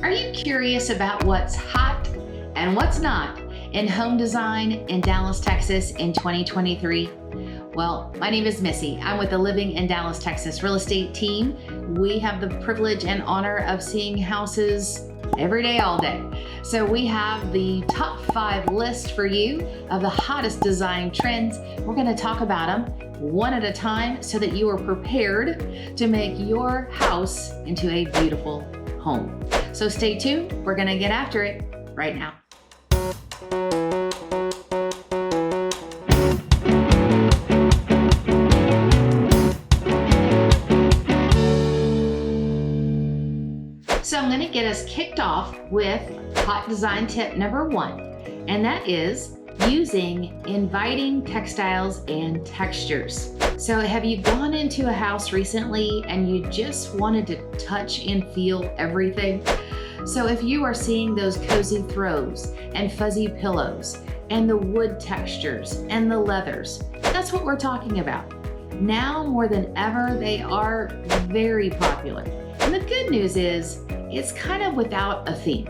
Are you curious about what's hot and what's not in home design in Dallas, Texas in 2023? Well, my name is Missy. I'm with the Living in Dallas, Texas real estate team. We have the privilege and honor of seeing houses every day, all day. So we have the top 5 list for you of the hottest design trends. We're going to talk about them one at a time so that you are prepared to make your house into a beautiful home. So stay tuned. We're going to get after it right now. So I'm going to get us kicked off with hot design tip number 1, and that is using inviting textiles and textures. So have you gone into a house recently and you just wanted to touch and feel everything? So if you are seeing those cozy throws and fuzzy pillows and the wood textures and the leathers, that's what we're talking about. Now more than ever, they are very popular. And the good news is, it's kind of without a theme.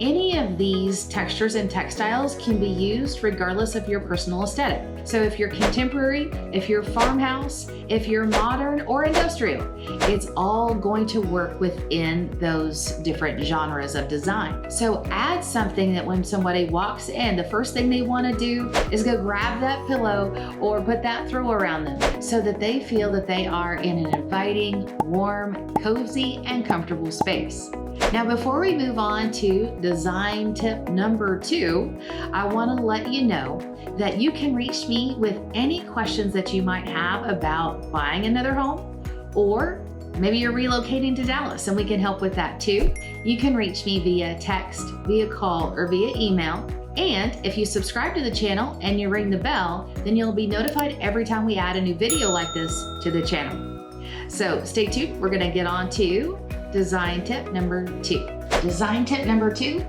Any of these textures and textiles can be used regardless of your personal aesthetic. So if you're contemporary, if you're farmhouse, if you're modern or industrial, it's all going to work within those different genres of design. So add something that when somebody walks in, the first thing they want to do is go grab that pillow or put that throw around them so that they feel that they are in an inviting, warm, cozy, and comfortable space. Now, before we move on to design tip number 2, I want to let you know that you can reach me with any questions that you might have about buying another home, or maybe you're relocating to Dallas and we can help with that too. You can reach me via text, via call, or via email. And if you subscribe to the channel and you ring the bell, then you'll be notified every time we add a new video like this to the channel. So stay tuned. We're going to get on to design tip number 2. Design tip number 2,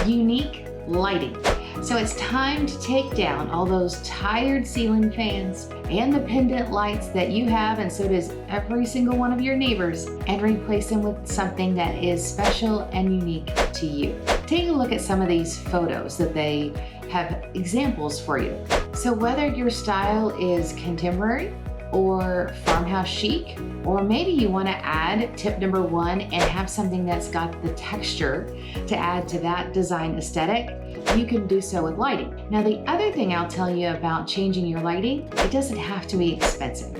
unique lighting. So it's time to take down all those tired ceiling fans and the pendant lights that you have, and so does every single one of your neighbors, and replace them with something that is special and unique to you. Take a look at some of these photos that they have examples for you. So whether your style is contemporary or farmhouse chic, or maybe you want to add tip number 1 and have something that's got the texture to add to that design aesthetic, you can do so with lighting. Now, the other thing I'll tell you about changing your lighting, it doesn't have to be expensive.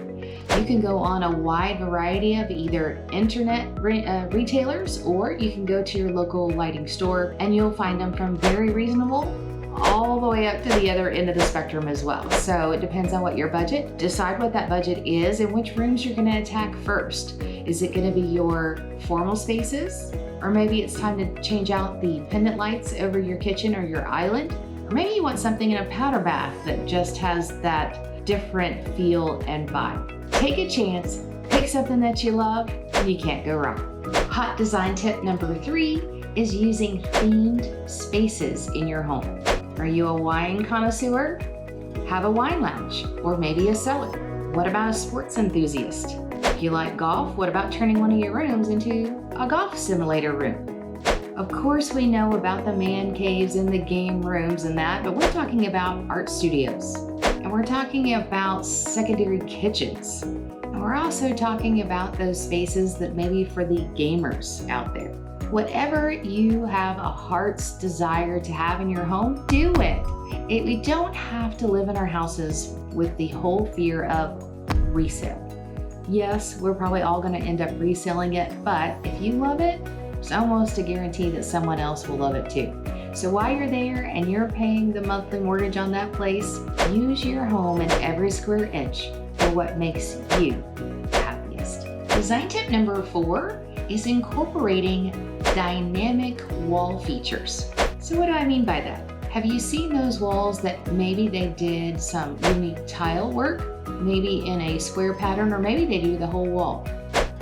You can go on a wide variety of either internet retailers, or you can go to your local lighting store and you'll find them from very reasonable all the way up to the other end of the spectrum as well. So it depends on what your budget. Decide what that budget is and which rooms you're going to attack first. Is it going to be your formal spaces? Or maybe it's time to change out the pendant lights over your kitchen or your island? Or maybe you want something in a powder bath that just has that different feel and vibe. Take a chance, pick something that you love, and you can't go wrong. Hot design tip number 3 is using themed spaces in your home. Are you a wine connoisseur? Have a wine lounge, or maybe a cellar. What about a sports enthusiast? If you like golf, what about turning one of your rooms into a golf simulator room? Of course, we know about the man caves and the game rooms and that, but we're talking about art studios. And we're talking about secondary kitchens. And we're also talking about those spaces that maybe for the gamers out there. Whatever you have a heart's desire to have in your home, do it. We don't have to live in our houses with the whole fear of resale. Yes, we're probably all going to end up reselling it, but if you love it, it's almost a guarantee that someone else will love it too. So while you're there and you're paying the monthly mortgage on that place, use your home and every square inch for what makes you happiest. Design tip number 4 is incorporating dynamic wall features. So what do I mean by that? Have you seen those walls that maybe they did some unique tile work, maybe in a square pattern, or maybe they do the whole wall?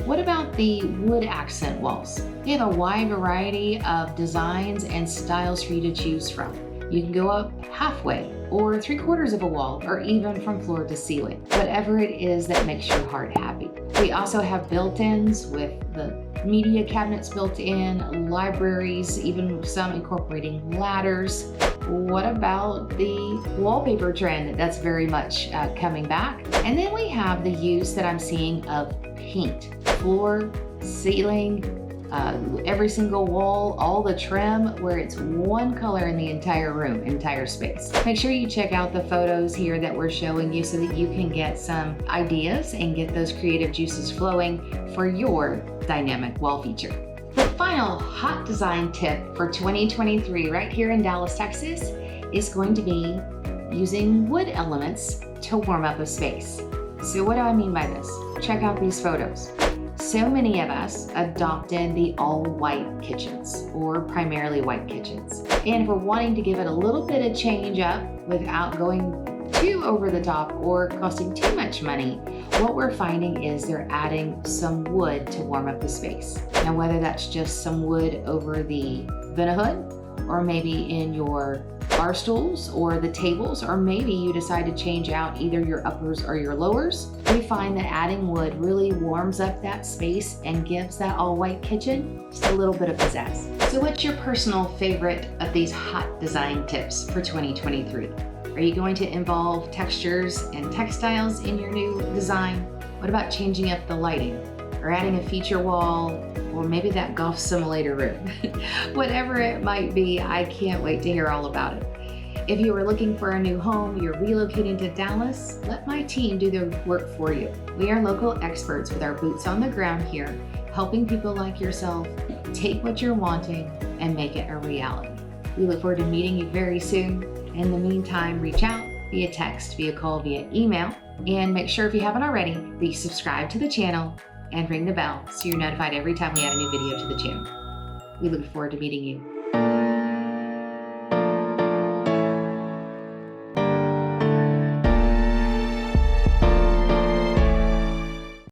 What about the wood accent walls? They have a wide variety of designs and styles for you to choose from. You can go up halfway, or 3/4 of a wall, or even from floor to ceiling. Whatever it is that makes your heart happy. We also have built-ins with the media cabinets built in, libraries, even some incorporating ladders. What about the wallpaper trend that's very much coming back? And then we have the use that I'm seeing of paint, floor, ceiling, every single wall, all the trim, where it's one color in the entire room, entire space. Make sure you check out the photos here that we're showing you so that you can get some ideas and get those creative juices flowing for your dynamic wall feature. The final hot design tip for 2023 right here in Dallas, Texas is going to be using wood elements to warm up a space. So what do I mean by this? Check out these photos. So many of us adopted the all-white kitchens or primarily white kitchens. And if we're wanting to give it a little bit of change up without going too over the top or costing too much money, what we're finding is they're adding some wood to warm up the space. Now, whether that's just some wood over the hood, or maybe in your bar stools or the tables, or maybe you decide to change out either your uppers or your lowers, we find that adding wood really warms up that space and gives that all-white kitchen just a little bit of pizzazz. So what's your personal favorite of these hot design tips for 2023? Are you going to involve textures and textiles in your new design? What about changing up the lighting or adding a feature wall, or maybe that golf simulator room? Whatever it might be, I can't wait to hear all about it. If you are looking for a new home, you're relocating to Dallas, let my team do the work for you. We are local experts with our boots on the ground here, helping people like yourself take what you're wanting and make it a reality. We look forward to meeting you very soon. In the meantime, reach out via text, via call, via email, and make sure if you haven't already that you subscribe to the channel and ring the bell so you're notified every time we add a new video to the channel. We look forward to meeting you.